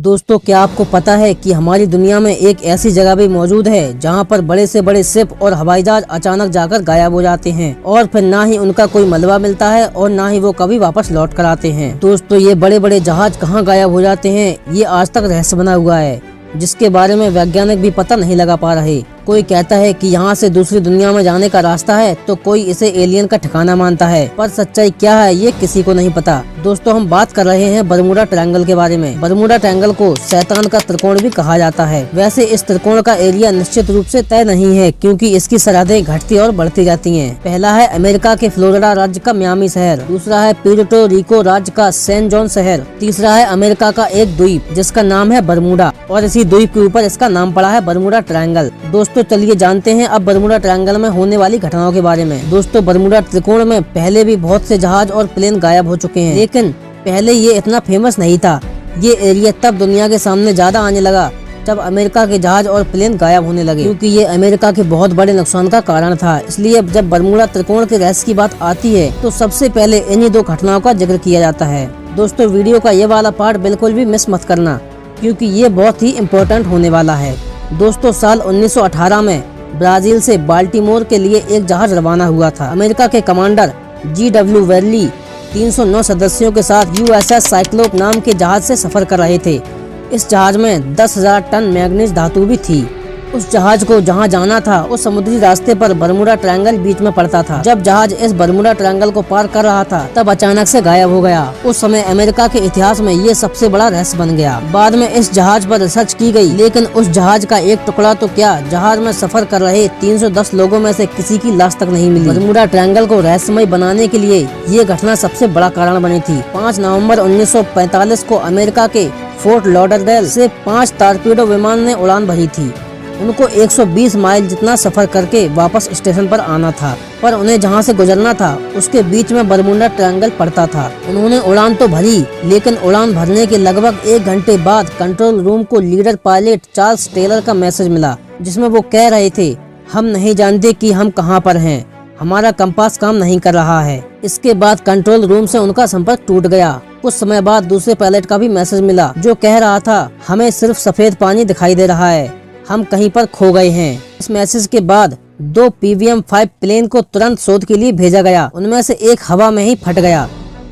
दोस्तों, क्या आपको पता है कि हमारी दुनिया में एक ऐसी जगह भी मौजूद है जहां पर बड़े से बड़े शिप और हवाई जहाज अचानक जाकर गायब हो जाते हैं और फिर ना ही उनका कोई मलबा मिलता है और ना ही वो कभी वापस लौट कर आते हैं। दोस्तों, ये बड़े बड़े जहाज कहाँ गायब हो जाते हैं, ये आज तक रहस्य बना हुआ है, जिसके बारे में वैज्ञानिक भी पता नहीं लगा पा रहे। कोई कहता है कि यहाँ से दूसरी दुनिया में जाने का रास्ता है, तो कोई इसे एलियन का ठिकाना मानता है, पर सच्चाई क्या है ये किसी को नहीं पता। दोस्तों, हम बात कर रहे हैं बरमूडा ट्रायंगल के बारे में। बरमूडा ट्रायंगल को शैतान का त्रिकोण भी कहा जाता है। वैसे इस त्रिकोण का एरिया निश्चित रूप से तय नहीं है, क्योंकि इसकी सरहदें घटती और बढ़ती जाती हैं। पहला है अमेरिका के फ्लोरिडा राज्य का मियामी शहर, दूसरा है प्यूर्टो रिको राज्य का सैन जॉन शहर, तीसरा है अमेरिका का एक द्वीप जिसका नाम है बरमूडा, और इसी द्वीप के ऊपर इसका नाम पड़ा है बरमूडा ट्रायंगल। दोस्तों, चलिए जानते हैं अब बरमूडा ट्रायंगल में होने वाली घटनाओं के बारे में। दोस्तों, बरमूडा त्रिकोण में पहले भी बहुत से जहाज और प्लेन गायब हो चुके हैं, लेकिन पहले ये इतना फेमस नहीं था। ये एरिया तब दुनिया के सामने ज्यादा आने लगा जब अमेरिका के जहाज और प्लेन गायब होने लगे, क्योंकि ये अमेरिका के बहुत बड़े नुकसान का कारण था। इसलिए जब बरमूडा त्रिकोण के रहस्य की बात आती है तो सबसे पहले इन्हीं दो घटनाओं का जिक्र किया जाता है। दोस्तों, वीडियो का ये वाला पार्ट बिल्कुल भी मिस मत करना, क्योंकि ये बहुत ही इम्पोर्टेंट होने वाला है। दोस्तों, साल 1918 में ब्राजील से बाल्टीमोर के लिए एक जहाज रवाना हुआ था। अमेरिका के कमांडर GW वेरली 309 सदस्यों के साथ USS साइक्लोप नाम के जहाज से सफर कर रहे थे। इस जहाज में 10,000 टन मैग्नीज धातु भी थी। उस जहाज को जहां जाना था उस समुद्री रास्ते पर बरमूडा ट्रायंगल बीच में पड़ता था। जब जहाज इस बरमूडा ट्रायंगल को पार कर रहा था तब अचानक से गायब हो गया। उस समय अमेरिका के इतिहास में ये सबसे बड़ा रहस्य बन गया। बाद में इस जहाज पर रिसर्च की गई, लेकिन उस जहाज का एक टुकड़ा तो क्या, जहाज में सफर कर रहे 310 लोगों में से किसी की लाश तक नहीं मिली। बरमूडा ट्रायंगल को रहस्यमय बनाने के लिए ये घटना सबसे बड़ा कारण बनी थी। 5 नवम्बर 1945 को अमेरिका के फोर्ट लॉडरडेल से 5 टॉर्पीडो विमान ने उड़ान भरी थी। उनको 120 माइल जितना सफर करके वापस स्टेशन पर आना था, पर उन्हें जहां से गुजरना था उसके बीच में बरमूडा ट्रायंगल पड़ता था। उन्होंने उड़ान तो भरी, लेकिन उड़ान भरने के लगभग 1 घंटे बाद कंट्रोल रूम को लीडर पायलट चार्ल्स टेलर का मैसेज मिला, जिसमें वो कह रहे थे, हम नहीं जानते कि हम कहां पर हैं, हमारा कंपास काम नहीं कर रहा है। इसके बाद कंट्रोल रूम से उनका संपर्क टूट गया। कुछ समय बाद दूसरे पायलट का भी मैसेज मिला, जो कह रहा था, हमें सिर्फ सफेद पानी दिखाई दे रहा है, हम कहीं पर खो गए हैं। इस मैसेज के बाद 2 PVM-5 प्लेन को तुरंत शोध के लिए भेजा गया। उनमें से एक हवा में ही फट गया,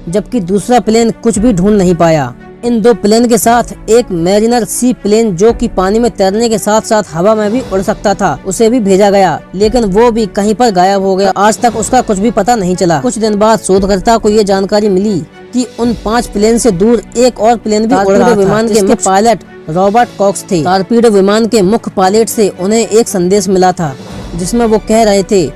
जबकि दूसरा प्लेन कुछ भी ढूंढ नहीं पाया। इन 2 प्लेन के साथ एक मैरिनर C प्लेन, जो कि पानी में तैरने के साथ साथ हवा में भी उड़ सकता था, उसे भी भेजा गया, लेकिन वो भी कहीं पर गायब हो गया। आज तक उसका कुछ भी पता नहीं चला। कुछ दिन बाद शोधकर्ता को ये जानकारी मिली कि उन 5 प्लेन से दूर एक और प्लेन भी उड़ रहा था। विमान के मुख्य पायलट रॉबर्ट कॉक्स थे। टॉर्पीडो विमान के मुख्य पायलट से उन्हें एक संदेश मिला था, जिसमें वो कह रहे थे,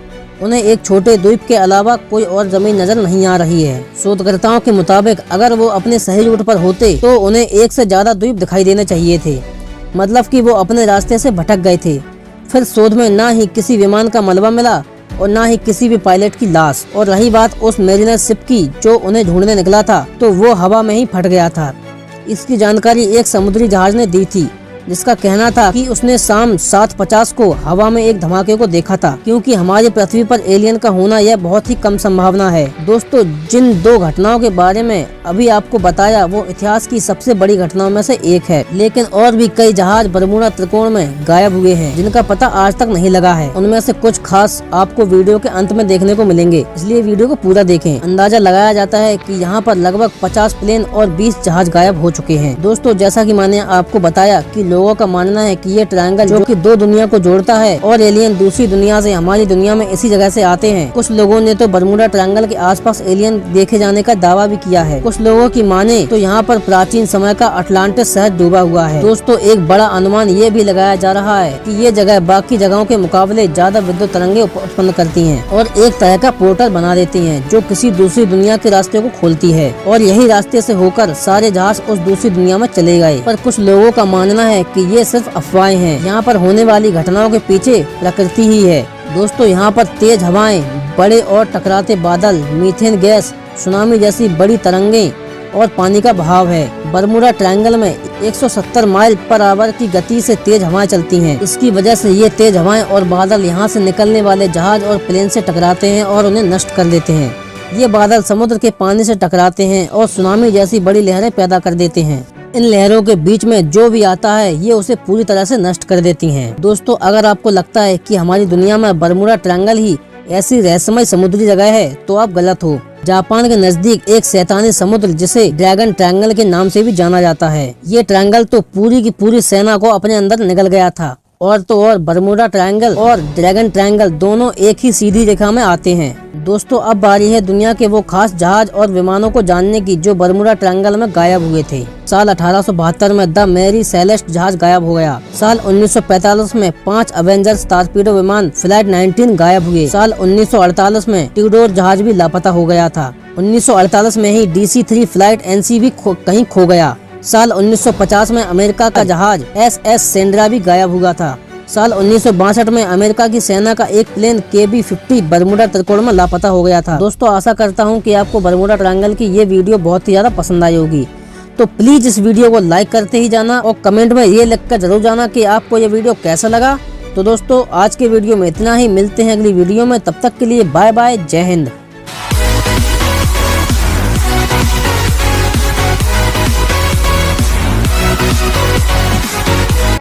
उन्हें एक छोटे द्वीप के अलावा कोई और जमीन नजर नहीं आ रही है। शोधकर्ताओं के मुताबिक अगर वो अपने सही रूट पर होते तो उन्हें एक से ज्यादा द्वीप दिखाई देने चाहिए थे, मतलब कि वो अपने रास्ते से भटक गए थे। फिर शोध में ना ही किसी विमान का मलबा मिला और ना ही किसी भी पायलट की लाश। और रही बात उस मैरिनर शिप की जो उन्हें ढूंढने निकला था, तो वो हवा में ही फट गया था। इसकी जानकारी एक समुद्री जहाज ने दी थी, जिसका कहना था कि उसने शाम 7:50 को हवा में एक धमाके को देखा था, क्योंकि हमारी पृथ्वी पर एलियन का होना यह बहुत ही कम संभावना है। दोस्तों, जिन 2 घटनाओं के बारे में अभी आपको बताया वो इतिहास की सबसे बड़ी घटनाओं में से एक है, लेकिन और भी कई जहाज बरमूडा त्रिकोण में गायब हुए हैं, जिनका पता आज तक नहीं लगा है। उनमें से कुछ खास आपको वीडियो के अंत में देखने को मिलेंगे, इसलिए वीडियो को पूरा देखें। अंदाजा लगाया जाता है कि यहाँ पर लगभग 50 प्लेन और 20 जहाज गायब हो चुके हैं। दोस्तों, जैसा कि मैंने आपको बताया कि लोगों का मानना है कि ये ट्रायंगल जो कि 2 दुनिया को जोड़ता है और एलियन दूसरी दुनिया से हमारी दुनिया में इसी जगह से आते हैं। कुछ लोगों ने तो बरमूडा ट्रायंगल के आसपास एलियन देखे जाने का दावा भी किया है। कुछ लोगों की माने तो यहाँ पर प्राचीन समय का अटलांटिस शहर डूबा हुआ है। दोस्तों, एक बड़ा अनुमान ये भी लगाया जा रहा है कि ये जगह बाकी जगहों के मुकाबले ज्यादा विद्युत तरंगे उत्पन्न करती हैं और एक तरह का पोर्टल बना देती हैं, जो किसी दूसरी दुनिया के रास्ते को खोलती है, और यही रास्ते से होकर सारे जहाज उस दूसरी दुनिया में चले गए। पर कुछ लोगों का मानना है कि ये सिर्फ अफवाहें हैं। यहाँ पर होने वाली घटनाओं के पीछे प्रकृति ही है। दोस्तों, यहाँ पर तेज हवाएं, बड़े और टकराते बादल, मीथेन गैस, सुनामी जैसी बड़ी तरंगे और पानी का बहाव है। बरमूडा ट्रायंगल में 170 माइल पर आवर की गति से तेज हवाएं चलती हैं। इसकी वजह से ये तेज हवाएं और बादल यहाँ से निकलने वाले जहाज और प्लेन से टकराते हैं और उन्हें नष्ट कर देते हैं। ये बादल समुद्र के पानी से टकराते हैं और सुनामी जैसी बड़ी लहरें पैदा कर देते हैं। इन लहरों के बीच में जो भी आता है ये उसे पूरी तरह से नष्ट कर देती हैं। दोस्तों, अगर आपको लगता है कि हमारी दुनिया में बरमूडा ट्रायंगल ही ऐसी रहस्यमय समुद्री जगह है तो आप गलत हो। जापान के नजदीक एक शैतानी समुद्र जिसे ड्रैगन ट्रायंगल के नाम से भी जाना जाता है। ये ट्रायंगल तो पूरी की पूरी सेना को अपने अंदर निगल गया था। और तो और बरमूडा ट्रायंगल और ड्रैगन ट्रायंगल दोनों एक ही सीधी रेखा में आते हैं। दोस्तों, अब बारी है दुनिया के वो खास जहाज और विमानों को जानने की जो बरमूडा ट्रायंगल में गायब हुए थे। साल 1872 में द मैरी सेलेस्ट जहाज गायब हो गया। साल 1945 में 5 अवेंजर्स टॉर्पीडो विमान फ्लाइट 19 गायब हुए। साल 1948 में ट्यूडोर जहाज भी लापता हो गया था। 1948 में ही DC-3 फ्लाइट NC भी कहीं खो गया। साल 1950 में अमेरिका का जहाज SS सेंड्रा भी गायब हुआ था। साल 1962 में अमेरिका की सेना का एक प्लेन KB-50 बरमूडा त्रिकोण में लापता हो गया था। दोस्तों, आशा करता हूं कि आपको बरमूडा ट्रायंगल की ये वीडियो बहुत ही ज्यादा पसंद आई होगी। तो प्लीज इस वीडियो को लाइक करते ही जाना और कमेंट में ये लिखकर जरूर जाना कि आपको ये वीडियो कैसा लगा। तो दोस्तों, आज के वीडियो में इतना ही। मिलते हैं अगली वीडियो में, तब तक के लिए बाय बाय, जय हिंद।